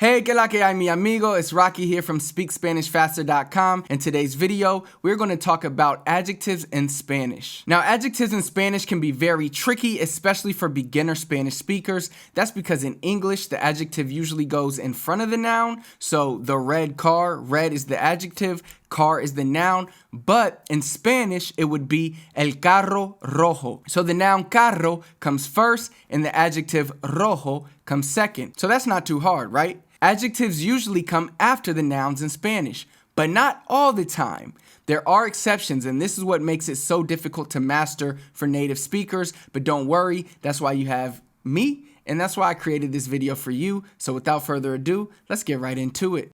Hey, que la que hay, mi amigo? It's Rocky here from SpeakSpanishFaster.com. In today's video, we're going to talk about adjectives in Spanish. Now, adjectives in Spanish can be very tricky, especially for beginner Spanish speakers. That's because in English, the adjective usually goes in front of the noun. So the red car, red is the adjective, car is the noun, but in Spanish, it would be el carro rojo. So the noun carro comes first and the adjective rojo comes second. So that's not too hard, right? Adjectives usually come after the nouns in Spanish, but not all the time. There are exceptions, and this is what makes it so difficult to master for native speakers, but don't worry, that's why you have me, and that's why I created this video for you. So without further ado, let's get right into it.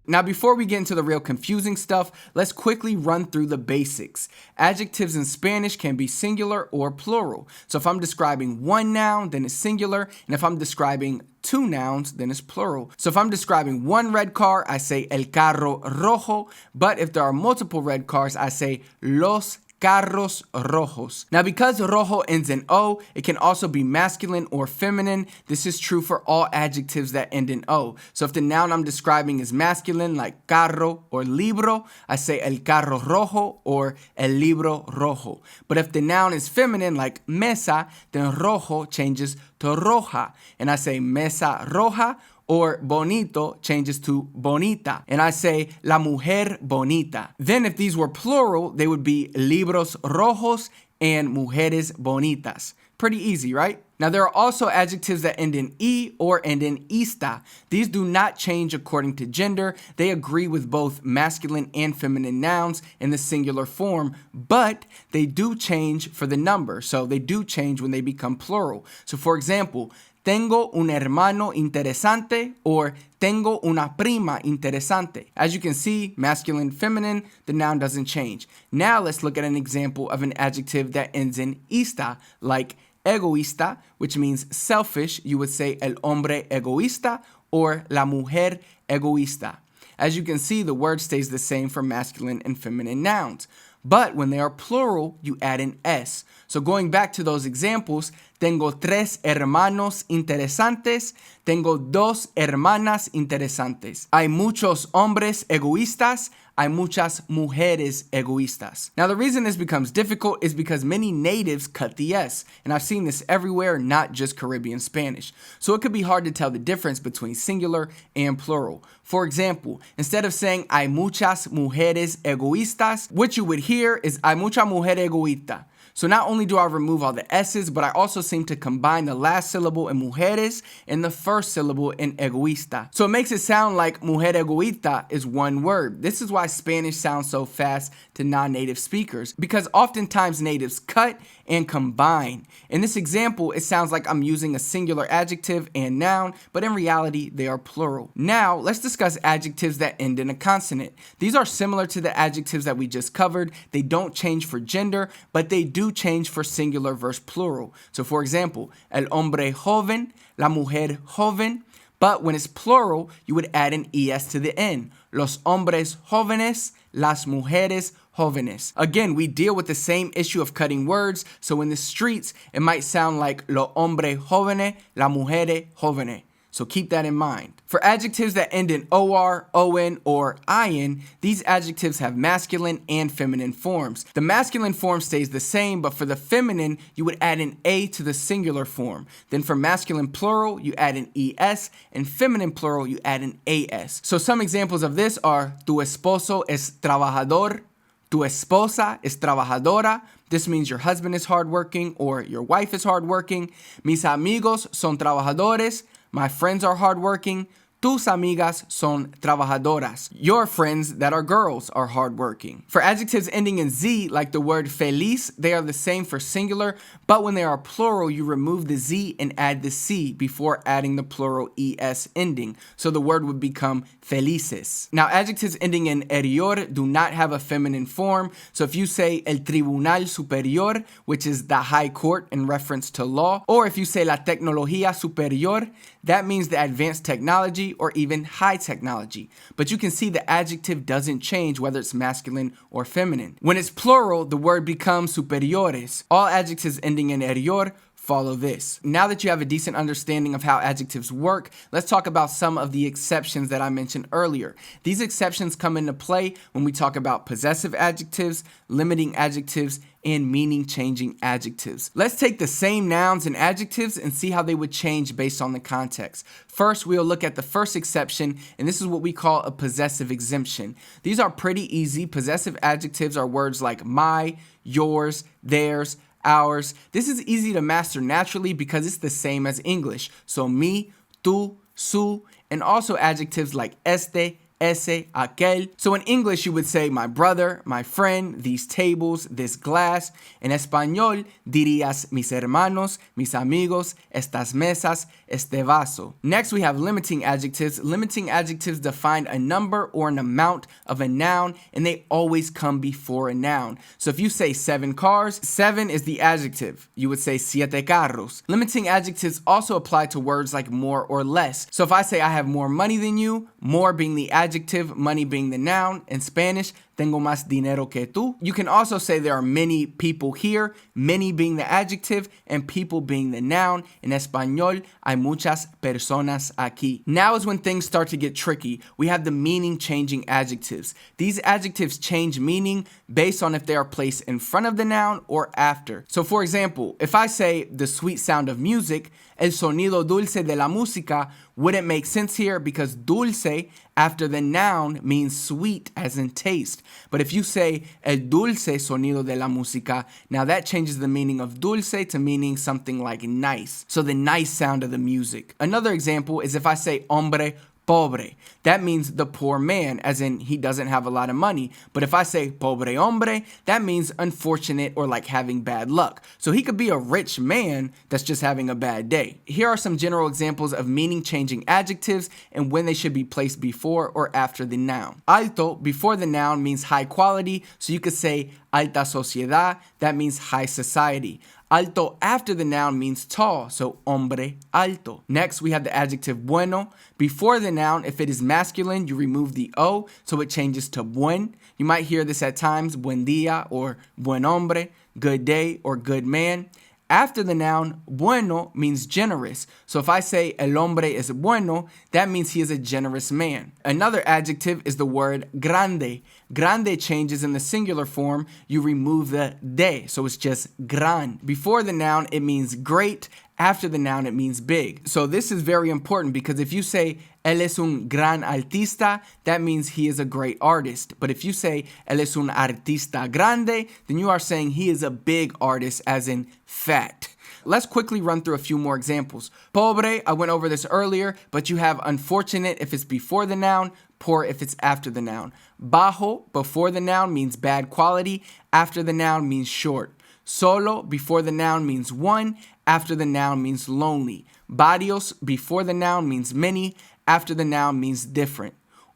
Now, before we get into the real confusing stuff, let's quickly run through the basics. Adjectives in Spanish can be singular or plural. So if I'm describing one noun, then it's singular. And if I'm describing two nouns, then it's plural. So if I'm describing one red car, I say el carro rojo. But if there are multiple red cars, I say los carros rojos. Now, because rojo ends in O, it can also be masculine or feminine. This is true for all adjectives that end in O. So if the noun I'm describing is masculine, like carro or libro, I say el carro rojo or el libro rojo. But if the noun is feminine, like mesa, then rojo changes to roja. And I say mesa roja, or bonito changes to bonita. And I say la mujer bonita. Then if these were plural, they would be libros rojos and mujeres bonitas. Pretty easy, right? Now there are also adjectives that end in E or end in ista. These do not change according to gender. They agree with both masculine and feminine nouns in the singular form, but they do change for the number. So they do change when they become plural. So for example, tengo un hermano interesante or tengo una prima interesante. As you can see, masculine, feminine, the noun doesn't change. Now let's look at an example of an adjective that ends in ista, like egoísta, which means selfish. You would say el hombre egoísta or la mujer egoísta. As you can see, the word stays the same for masculine and feminine nouns. But when they are plural, you add an S. So going back to those examples, tengo tres hermanos interesantes, tengo dos hermanas interesantes. Hay muchos hombres egoístas, hay muchas mujeres egoístas. Now the reason this becomes difficult is because many natives cut the S, and I've seen this everywhere, not just Caribbean Spanish. So it could be hard to tell the difference between singular and plural. For example, instead of saying hay muchas mujeres egoístas, what you would hear is hay mucha mujer egoísta. So not only do I remove all the S's, but I also seem to combine the last syllable in mujeres and the first syllable in egoísta. So it makes it sound like mujer egoísta is one word. This is why Spanish sounds so fast to non-native speakers, because oftentimes natives cut and combine. In this example, it sounds like I'm using a singular adjective and noun, but in reality, they are plural. Now, let's discuss adjectives that end in a consonant. These are similar to the adjectives that we just covered. They don't change for gender, but they do change for singular versus plural. So for example, el hombre joven, la mujer joven, but when it's plural, you would add an ES to the end. Los hombres jóvenes, las mujeres jóvenes. Again, we deal with the same issue of cutting words, so in the streets, it might sound like los hombres jóvenes, las mujeres jóvenes. So keep that in mind. For adjectives that end in OR, ON, or IN, these adjectives have masculine and feminine forms. The masculine form stays the same, but for the feminine, you would add an A to the singular form. Then for masculine plural, you add an ES, and feminine plural, you add an AS. So some examples of this are tu esposo es trabajador, tu esposa es trabajadora. This means your husband is hardworking or your wife is hardworking. Mis amigos son trabajadores. My friends are hardworking. Tus amigas son trabajadoras. Your friends that are girls are hardworking. For adjectives ending in Z, like the word feliz, they are the same for singular, but when they are plural, you remove the Z and add the C before adding the plural ES ending. So the word would become felices. Now, adjectives ending in erior do not have a feminine form. So if you say el tribunal superior, which is the high court in reference to law, or if you say la tecnología superior, that means the advanced technology or even high technology. But you can see the adjective doesn't change whether it's masculine or feminine. When it's plural, the word becomes superiores. All adjectives ending in erior follow this. Now that you have a decent understanding of how adjectives work, let's talk about some of the exceptions that I mentioned earlier. These exceptions come into play when we talk about possessive adjectives, limiting adjectives, and meaning-changing adjectives. Let's take the same nouns and adjectives and see how they would change based on the context. First, we'll look at the first exception, and this is what we call a possessive exemption. These are pretty easy. Possessive adjectives are words like my, yours, theirs, ours. This is easy to master naturally because it's the same as English. So mi, tú, su, and also adjectives like este, ese, aquel. So in English, you would say my brother, my friend, these tables, this glass. En español, dirías mis hermanos, mis amigos, estas mesas, este vaso. Next, we have limiting adjectives. Limiting adjectives define a number or an amount of a noun, and they always come before a noun. So if you say 7 cars, 7 is the adjective. You would say siete carros. Limiting adjectives also apply to words like more or less. So if I say I have more money than you, more being the adjective, money being the noun. In Spanish, tengo más dinero que tú. You can also say there are many people here, many being the adjective and people being the noun. En español, hay muchas personas aquí. Now is when things start to get tricky. We have the meaning-changing adjectives. These adjectives change meaning based on if they are placed in front of the noun or after. So for example, if I say the sweet sound of music, el sonido dulce de la música wouldn't make sense here because dulce after the noun means sweet as in taste. But if you say el dulce sonido de la música, now that changes the meaning of dulce to meaning something like nice. So the nice sound of the music. Another example is if I say hombre pobre. That means the poor man, as in he doesn't have a lot of money. But if I say pobre hombre, that means unfortunate or like having bad luck. So he could be a rich man that's just having a bad day. Here are some general examples of meaning-changing adjectives and when they should be placed before or after the noun. Alto, before the noun, means high quality, so you could say alta sociedad, that means high society. Alto after the noun means tall, so hombre alto. Next, we have the adjective bueno. Before the noun, if it is masculine, you remove the O, so it changes to buen. You might hear this at times, buen día or buen hombre, good day or good man. After the noun, bueno means generous. So if I say el hombre es bueno, that means he is a generous man. Another adjective is the word grande. Grande changes in the singular form. You remove the de, so it's just gran. Before the noun, it means great. After the noun, it means big. So this is very important because if you say él es un gran artista, that means he is a great artist. But if you say él es un artista grande, then you are saying he is a big artist, as in fat. Let's quickly run through a few more examples. Pobre, I went over this earlier, but you have unfortunate if it's before the noun, poor if it's after the noun. Bajo, before the noun, means bad quality. After the noun means short. Solo, before the noun, means one. After the noun means lonely. Varios, before the noun, means many. After the noun means different.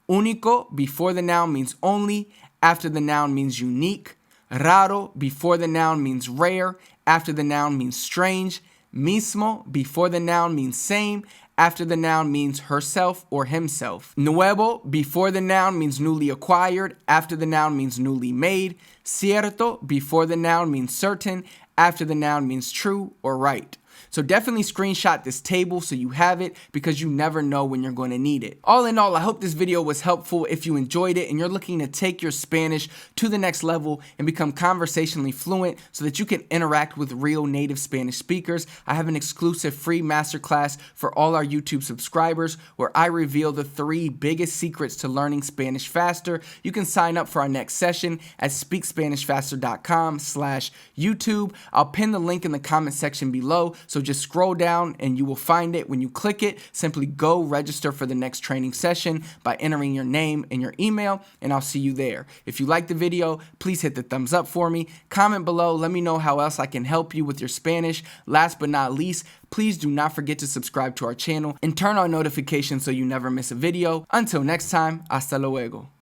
Único, before the noun, means only. After the noun means unique. Raro, before the noun, means rare. After the noun means strange. Mismo, before the noun, means same. After the noun means herself or himself. Nuevo, before the noun, means newly acquired. After the noun means newly made. Cierto, before the noun, means certain. After the noun means true or right. So definitely screenshot this table so you have it because you never know when you're going to need it. All in all, I hope this video was helpful. If you enjoyed it and you're looking to take your Spanish to the next level and become conversationally fluent so that you can interact with real native Spanish speakers, I have an exclusive free masterclass for all our YouTube subscribers where I reveal the 3 biggest secrets to learning Spanish faster. You can sign up for our next session at speakspanishfaster.com/YouTube. I'll pin the link in the comment section below, so just scroll down and you will find it. When you click it, simply go register for the next training session by entering your name and your email, and I'll see you there. If you liked the video, please hit the thumbs up for me. Comment below, let me know how else I can help you with your Spanish. Last but not least, please do not forget to subscribe to our channel and turn on notifications so you never miss a video. Until next time, hasta luego.